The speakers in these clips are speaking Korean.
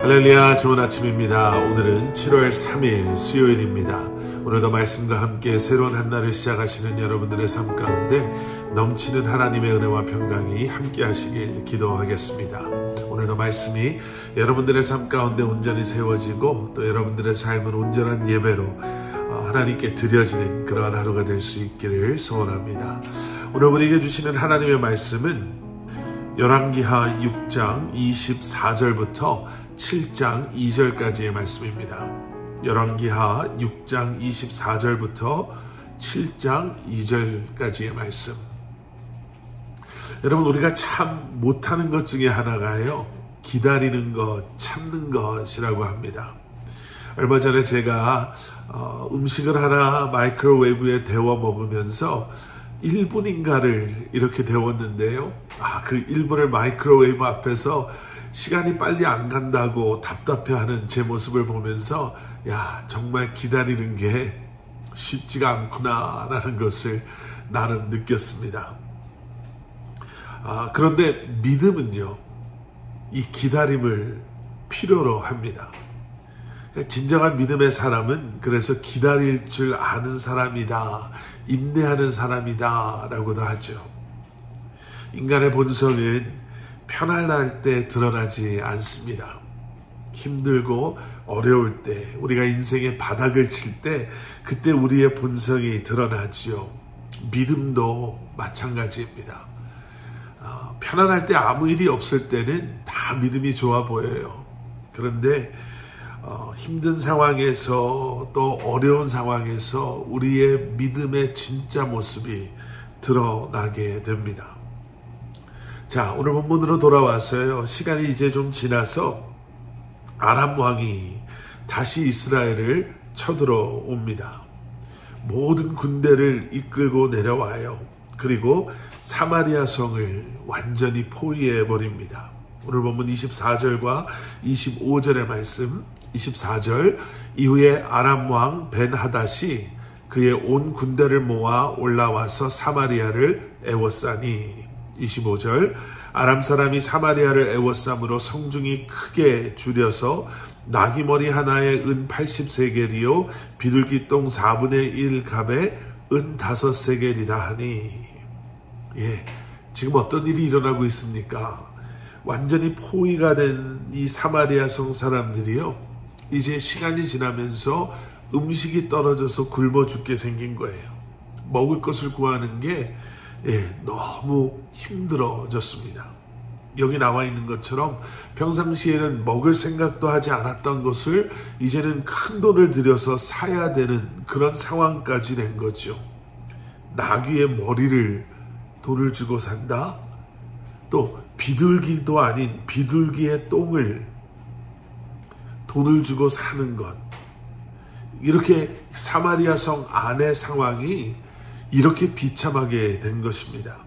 할렐루야, 좋은 아침입니다. 오늘은 7월 3일 수요일입니다. 오늘도 말씀과 함께 새로운 한 날을 시작하시는 여러분들의 삶 가운데 넘치는 하나님의 은혜와 평강이 함께 하시길 기도하겠습니다. 오늘도 말씀이 여러분들의 삶 가운데 온전히 세워지고 또 여러분들의 삶은 온전한 예배로 하나님께 드려지는 그러한 하루가 될 수 있기를 소원합니다. 오늘 우리에게 주시는 하나님의 말씀은 열왕기하 6장 24절부터 7장 2절까지의 말씀입니다. 열왕기하 6장 24절부터 7장 2절까지의 말씀. 여러분, 우리가 참 못하는 것 중에 하나가요, 기다리는 것, 참는 것이라고 합니다. 얼마 전에 제가 음식을 하나 마이크로웨이브에 데워 먹으면서 1분인가를 이렇게 데웠는데요. 그 1분을 마이크로웨이브 앞에서 시간이 빨리 안 간다고 답답해하는 제 모습을 보면서 정말 기다리는 게 쉽지가 않구나라는 것을 나름 느꼈습니다. 그런데 믿음은요, 이 기다림을 필요로 합니다. 진정한 믿음의 사람은 그래서 기다릴 줄 아는 사람이다, 인내하는 사람이다 라고도 하죠. 인간의 본성은 편안할 때 드러나지 않습니다. 힘들고 어려울 때, 우리가 인생의 바닥을 칠 때 그때 우리의 본성이 드러나지요. 믿음도 마찬가지입니다. 편안할 때, 아무 일이 없을 때는 다 믿음이 좋아 보여요. 그런데 힘든 상황에서 또 어려운 상황에서 우리의 믿음의 진짜 모습이 드러나게 됩니다. 자, 오늘 본문으로 돌아와서요, 시간이 이제 좀 지나서 아람 왕이 다시 이스라엘을 쳐들어옵니다. 모든 군대를 이끌고 내려와요. 그리고 사마리아 성을 완전히 포위해 버립니다. 오늘 본문 24절과 25절의 말씀. 24절, 이후에 아람 왕 벤하닷이 그의 온 군대를 모아 올라와서 사마리아를 애워싸니. 25절, 아람 사람이 사마리아를 애워싸므로 성중이 크게 줄여서 나귀머리 하나에 은 80세겔이요 비둘기 똥 4분의 1 갑에 은 5세겔이라 하니. 지금 어떤 일이 일어나고 있습니까? 완전히 포위가 된 이 사마리아 성 사람들이요, 이제 시간이 지나면서 음식이 떨어져서 굶어 죽게 생긴 거예요. 먹을 것을 구하는 게 너무 힘들어졌습니다. 여기 나와 있는 것처럼 평상시에는 먹을 생각도 하지 않았던 것을 이제는 큰 돈을 들여서 사야 되는 그런 상황까지 된 거죠. 나귀의 머리를 돈을 주고 산다? 또 비둘기도 아닌 비둘기의 똥을 돈을 주고 사는 것. 이렇게 사마리아 성 안의 상황이 이렇게 비참하게 된 것입니다.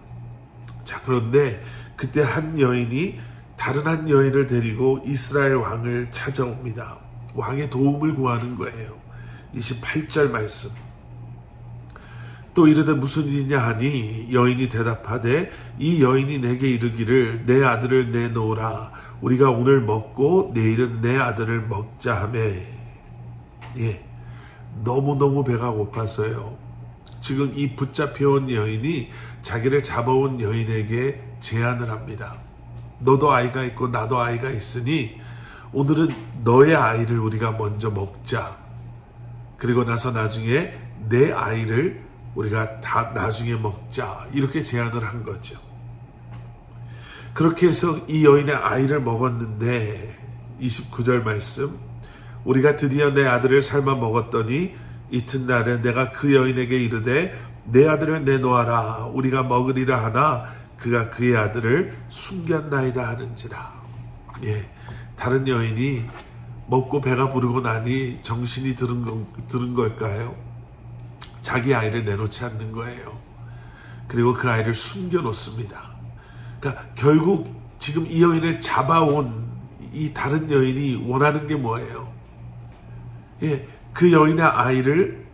자, 그런데 그때 한 여인이 다른 한 여인을 데리고 이스라엘 왕을 찾아옵니다. 왕의 도움을 구하는 거예요. 28절 말씀. 또 이르되 무슨 일이냐 하니 여인이 대답하되 이 여인이 내게 이르기를 내 아들을 내놓으라. 우리가 오늘 먹고 내일은 내 아들을 먹자 하매. 너무너무 배가 고파서요, 지금 이 붙잡혀온 여인이 자기를 잡아온 여인에게 제안을 합니다. 너도 아이가 있고 나도 아이가 있으니 오늘은 너의 아이를 우리가 먼저 먹자. 그리고 나서 나중에 내 아이를 우리가 다 나중에 먹자. 이렇게 제안을 한 거죠. 그렇게 해서 이 여인의 아이를 먹었는데 29절 말씀, 우리가 드디어 내 아들을 삶아 먹었더니 이튿날에 내가 그 여인에게 이르되 내 아들을 내놓아라. 우리가 먹으리라 하나 그가 그의 아들을 숨겼나이다 하는지라. 다른 여인이 먹고 배가 부르고 나니 정신이 들은 걸까요? 자기 아이를 내놓지 않는 거예요. 그리고 그 아이를 숨겨놓습니다. 그러니까 결국 지금 이 여인을 잡아온 이 다른 여인이 원하는 게 뭐예요? 그 여인의 아이를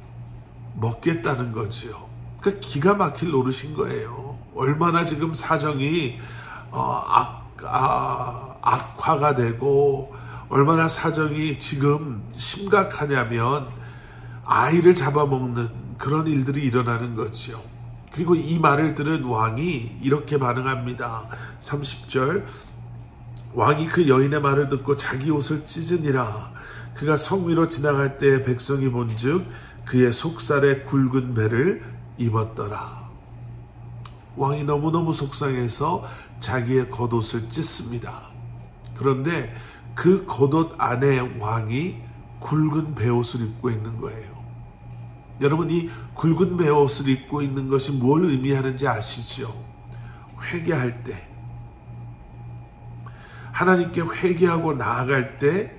먹겠다는 거지요. 그러니까 기가 막힐 노릇인 거예요. 얼마나 지금 사정이 악화가 되고 얼마나 사정이 지금 심각하냐면 아이를 잡아먹는 그런 일들이 일어나는 거죠. 그리고 이 말을 들은 왕이 이렇게 반응합니다. 30절, 왕이 그 여인의 말을 듣고 자기 옷을 찢으니라. 그가 성 위로 지나갈 때 백성이 본즉 그의 속살에 굵은 배를 입었더라. 왕이 너무너무 속상해서 자기의 겉옷을 찢습니다. 그런데 그 겉옷 안에 왕이 굵은 베옷을 입고 있는 거예요. 여러분, 이 굵은 베옷을 입고 있는 것이 뭘 의미하는지 아시죠? 회개할 때, 하나님께 회개하고 나아갈 때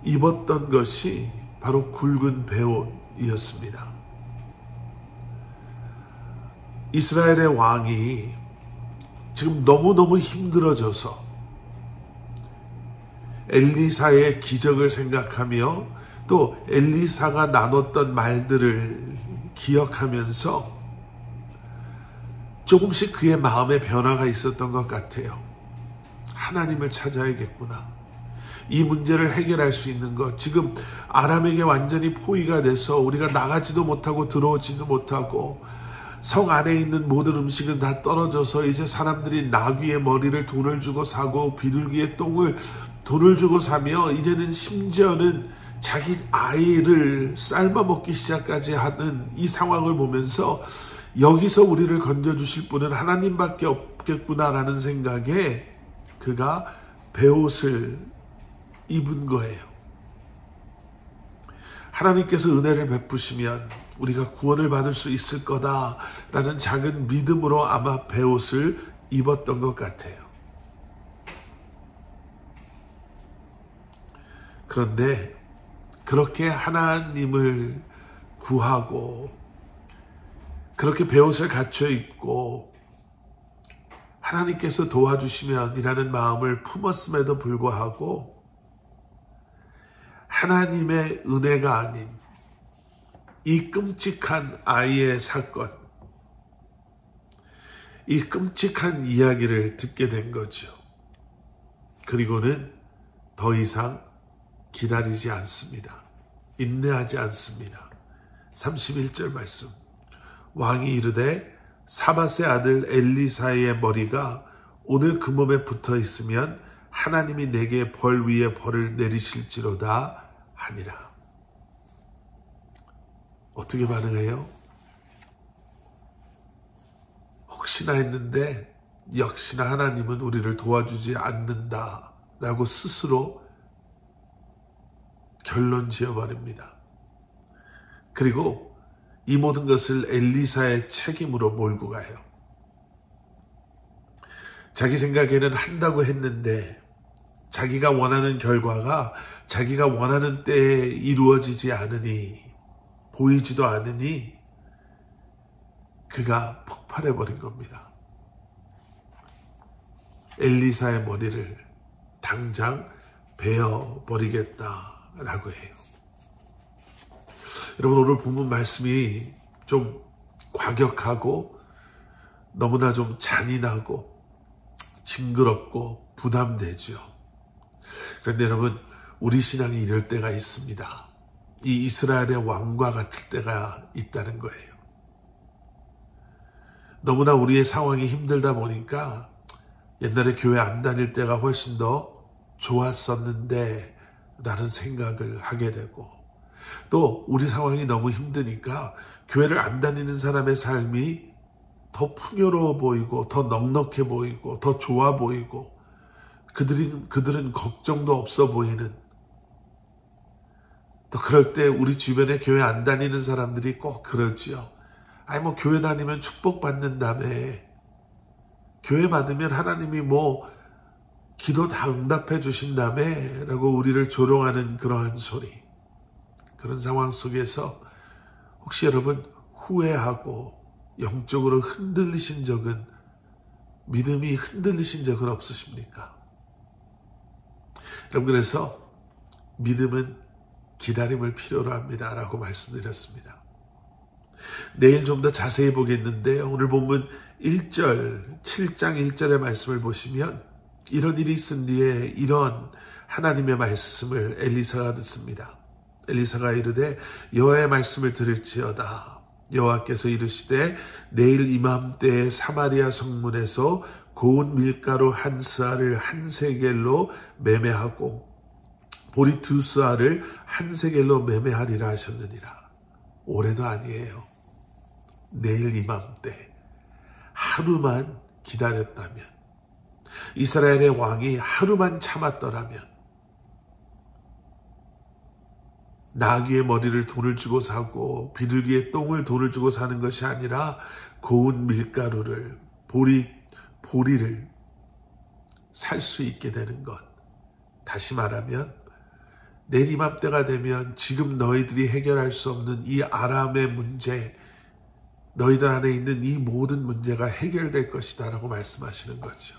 입었던 것이 바로 굵은 베옷이었습니다. 이스라엘의 왕이 지금 너무너무 힘들어져서 엘리사의 기적을 생각하며 또 엘리사가 나눴던 말들을 기억하면서 조금씩 그의 마음에 변화가 있었던 것 같아요. 하나님을 찾아야겠구나. 이 문제를 해결할 수 있는 것, 지금 아람에게 완전히 포위가 돼서 우리가 나가지도 못하고 들어오지도 못하고 성 안에 있는 모든 음식은 다 떨어져서 이제 사람들이 나귀의 머리를 돈을 주고 사고 비둘기의 똥을 돈을 주고 사며 이제는 심지어는 자기 아이를 삶아 먹기 시작까지 하는 이 상황을 보면서 여기서 우리를 건져주실 분은 하나님밖에 없겠구나라는 생각에 그가 베옷을 입은 거예요. 하나님께서 은혜를 베푸시면 우리가 구원을 받을 수 있을 거다라는 작은 믿음으로 아마 베옷을 입었던 것 같아요. 그런데 그렇게 하나님을 구하고 그렇게 베옷을 갖춰 입고 하나님께서 도와주시면 이라는 마음을 품었음에도 불구하고 하나님의 은혜가 아닌 이 끔찍한 아이의 사건, 이 끔찍한 이야기를 듣게 된 거죠. 그리고는 더 이상 기다리지 않습니다. 인내하지 않습니다. 31절 말씀, 왕이 이르되 사밧의 아들 엘리사의 머리가 오늘 그 몸에 붙어 있으면 하나님이 내게 벌 위에 벌을 내리실지로다 하니라. 어떻게 반응해요? 혹시나 했는데 역시나 하나님은 우리를 도와주지 않는다라고 스스로 결론 지어버립니다. 그리고 이 모든 것을 엘리사의 책임으로 몰고 가요. 자기 생각에는 한다고 했는데 자기가 원하는 결과가 자기가 원하는 때에 이루어지지 않으니, 보이지도 않으니 그가 폭발해버린 겁니다. 엘리사의 머리를 당장 베어버리겠다라고 해요. 여러분, 오늘 본문 말씀이 좀 과격하고 너무나 좀 잔인하고 징그럽고 부담되죠. 그런데 여러분, 우리 신앙이 이럴 때가 있습니다. 이 이스라엘의 왕과 같을 때가 있다는 거예요. 너무나 우리의 상황이 힘들다 보니까 옛날에 교회 안 다닐 때가 훨씬 더 좋았었는데 라는 생각을 하게 되고, 또 우리 상황이 너무 힘드니까 교회를 안 다니는 사람의 삶이 더 풍요로워 보이고 더 넉넉해 보이고 더 좋아 보이고 그들은 걱정도 없어 보이는, 또 그럴 때 우리 주변에 교회 안 다니는 사람들이 꼭 그러지요. 아니 뭐 교회 다니면 축복받는다며, 교회 받으면 하나님이 뭐 기도 다 응답해 주신다며 라고 우리를 조롱하는 그러한 소리. 그런 상황 속에서 혹시 여러분 후회하고 영적으로 흔들리신 적은, 믿음이 흔들리신 적은 없으십니까? 여러분, 그래서 믿음은 기다림을 필요로 합니다 라고 말씀드렸습니다. 내일 좀 더 자세히 보겠는데요, 오늘 본문 1절 7장 1절의 말씀을 보시면 이런 일이 있은 뒤에 이런 하나님의 말씀을 엘리사가 듣습니다. 엘리사가 이르되 여호와의 말씀을 들을지어다. 여호와께서 이르시되 내일 이맘때에 사마리아 성문에서 고운 밀가루 한 스아를 한 세겔로 매매하고 보리 2스아를 한 세겔로 매매하리라 하셨느니라. 올해도 아니에요. 내일 이맘때 하루만 기다렸다면, 이스라엘의 왕이 하루만 참았더라면, 나귀의 머리를 돈을 주고 사고 비둘기의 똥을 돈을 주고 사는 것이 아니라 고운 밀가루를, 보리를 살 수 있게 되는 것. 다시 말하면 내일 이맘때가 되면 지금 너희들이 해결할 수 없는 이 아람의 문제, 너희들 안에 있는 이 모든 문제가 해결될 것이다 라고 말씀하시는 거죠.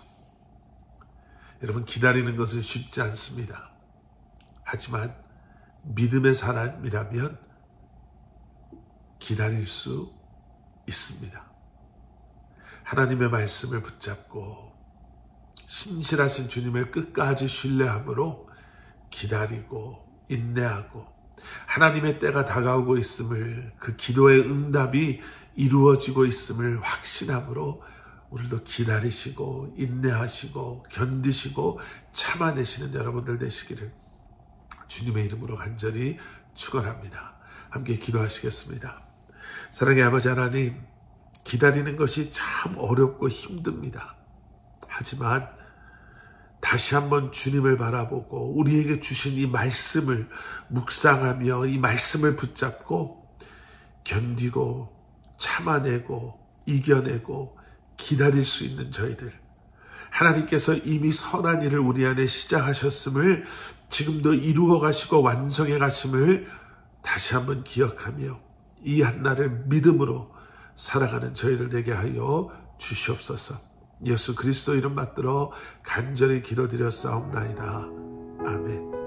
여러분, 기다리는 것은 쉽지 않습니다. 하지만 믿음의 사람이라면 기다릴 수 있습니다. 하나님의 말씀을 붙잡고 신실하신 주님을 끝까지 신뢰함으로 기다리고 인내하고 하나님의 때가 다가오고 있음을, 그 기도의 응답이 이루어지고 있음을 확신함으로 오늘도 기다리시고 인내하시고 견디시고 참아내시는 여러분들 되시기를 주님의 이름으로 간절히 축원합니다. 함께 기도하시겠습니다. 사랑의 아버지 하나님, 기다리는 것이 참 어렵고 힘듭니다. 하지만 다시 한번 주님을 바라보고 우리에게 주신 이 말씀을 묵상하며 이 말씀을 붙잡고 견디고 참아내고 이겨내고 기다릴 수 있는 저희들, 하나님께서 이미 선한 일을 우리 안에 시작하셨음을 지금도 이루어 가시고 완성해 가심을 다시 한번 기억하며 이 한날을 믿음으로 살아가는 저희들 되게 하여 주시옵소서. 예수 그리스도 이름 받들어 간절히 기도드렸사옵나이다. 아멘.